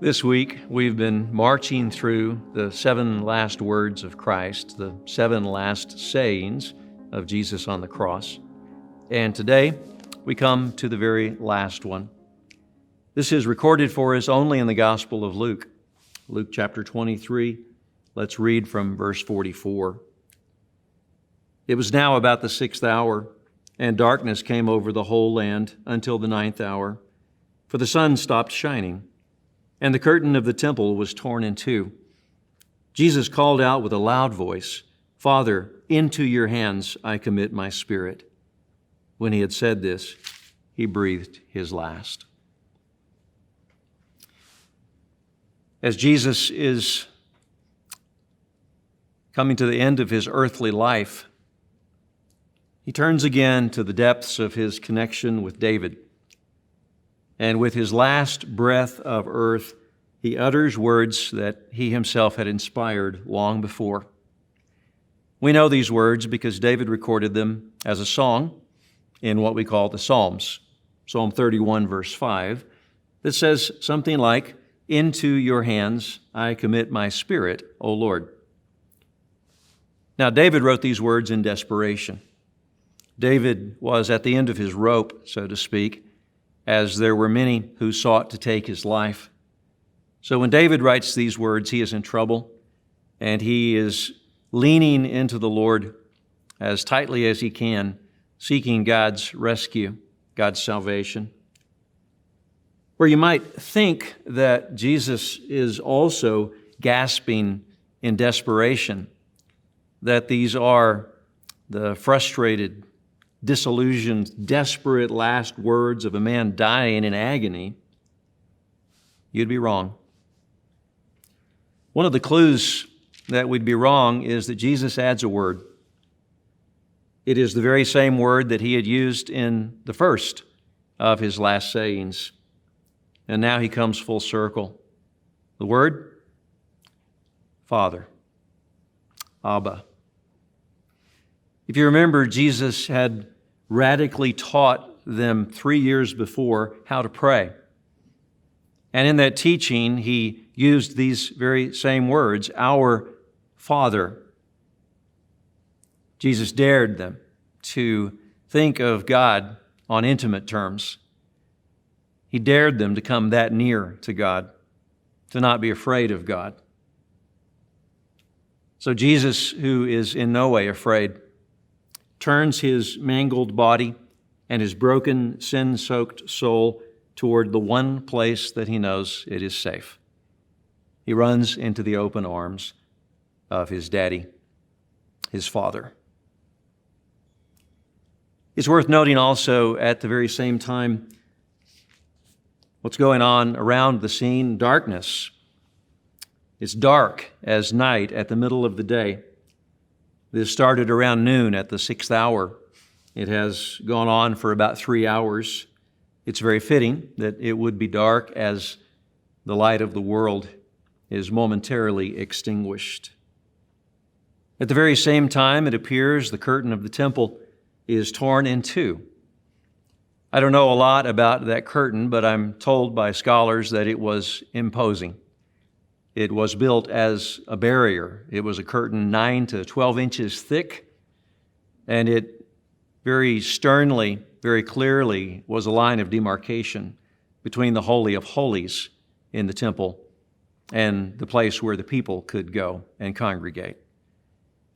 This week, we've been marching through the 7 last words of Christ, the 7 last sayings of Jesus on the cross. And today, we come to the very last one. This is recorded for us only in the Gospel of Luke. Luke chapter 23, let's read from verse 44. It was now about the 6th hour, and darkness came over the whole land until the 9th hour, for the sun stopped shining, and the curtain of the temple was torn in two. Jesus called out with a loud voice, "Father, into your hands I commit my spirit." When he had said this, he breathed his last. As Jesus is coming to the end of his earthly life, he turns again to the depths of his connection with David. And with his last breath of earth, he utters words that he himself had inspired long before. We know these words because David recorded them as a song in what we call the Psalms. Psalm 31, verse 5, that says something like, "Into your hands I commit my spirit, O Lord." Now, David wrote these words in desperation. David was at the end of his rope, so to speak, as there were many who sought to take his life. So when David writes these words, he is in trouble, and he is leaning into the Lord as tightly as he can, seeking God's rescue, God's salvation. Where you might think that Jesus is also gasping in desperation, that these are the frustrated, disillusioned, desperate last words of a man dying in agony, you'd be wrong. One of the clues that we'd be wrong is that Jesus adds a word. It is the very same word that he had used in the first of his last sayings. And now he comes full circle. The word? Father. Abba. If you remember, Jesus had radically taught them 3 years before how to pray. And in that teaching, he used these very same words, our Father. Jesus dared them to think of God on intimate terms. He dared them to come that near to God, to not be afraid of God. So Jesus, who is in no way afraid, turns his mangled body and his broken, sin-soaked soul toward the one place that he knows it is safe. He runs into the open arms of his daddy, his Father. It's worth noting also at the very same time what's going on around the scene, darkness. It's dark as night at the middle of the day. This started around noon at the 6th hour. It has gone on for about 3 hours. It's very fitting that it would be dark as the light of the world is momentarily extinguished. At the very same time, it appears the curtain of the temple is torn in two. I don't know a lot about that curtain, but I'm told by scholars that it was imposing. It was built as a barrier. It was a curtain 9 to 12 inches thick, and it very sternly, very clearly was a line of demarcation between the Holy of Holies in the temple and the place where the people could go and congregate.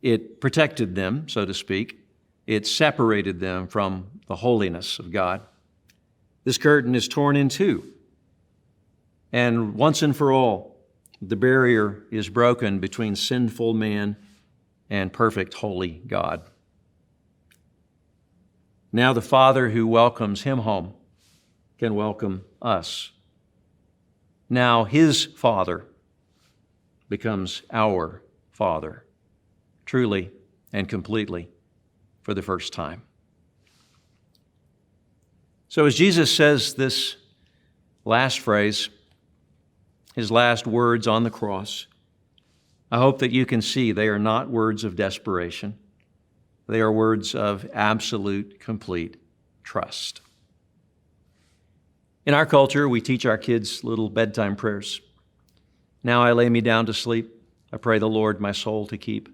It protected them, so to speak. It separated them from the holiness of God. This curtain is torn in two, and once and for all, the barrier is broken between sinful man and perfect holy God. Now the Father who welcomes him home can welcome us. Now his Father becomes our Father, truly and completely for the first time. So as Jesus says this last phrase, his last words on the cross, I hope that you can see they are not words of desperation. They are words of absolute, complete trust. In our culture, we teach our kids little bedtime prayers. Now I lay me down to sleep. I pray the Lord my soul to keep.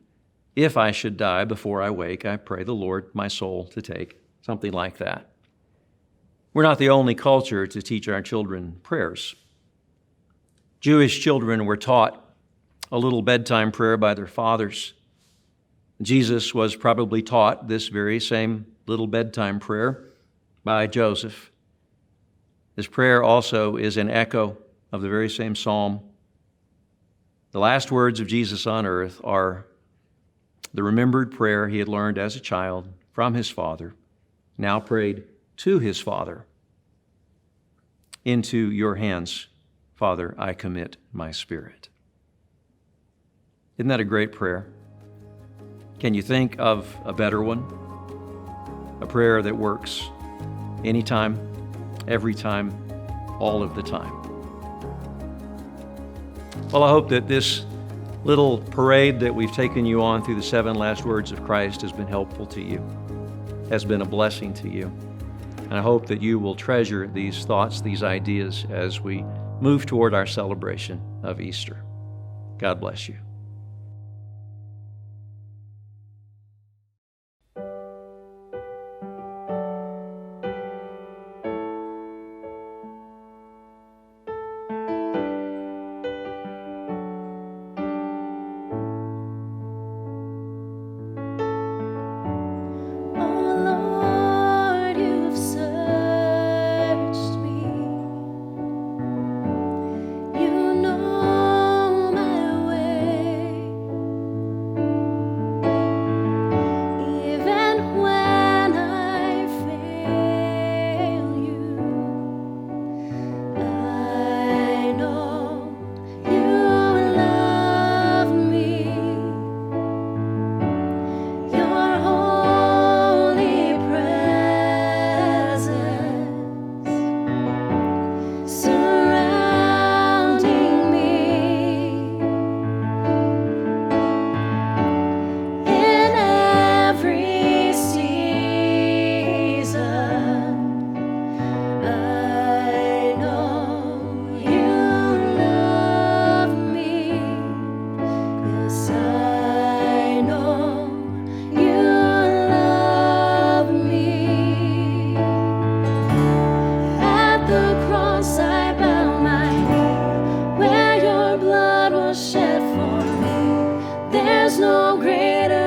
If I should die before I wake, I pray the Lord my soul to take. Something like that. We're not the only culture to teach our children prayers. Jewish children were taught a little bedtime prayer by their fathers. Jesus was probably taught this very same little bedtime prayer by Joseph. This prayer also is an echo of the very same psalm. The last words of Jesus on earth are the remembered prayer he had learned as a child from his Father, now prayed to his Father. Into your hands, Father, I commit my spirit. Isn't that a great prayer? Can you think of a better one? A prayer that works anytime, every time, all of the time. Well, I hope that this little parade that we've taken you on through the 7 last words of Christ has been helpful to you, has been a blessing to you. And I hope that you will treasure these thoughts, these ideas as we move toward our celebration of Easter. God bless you. Shed for me. There's no greater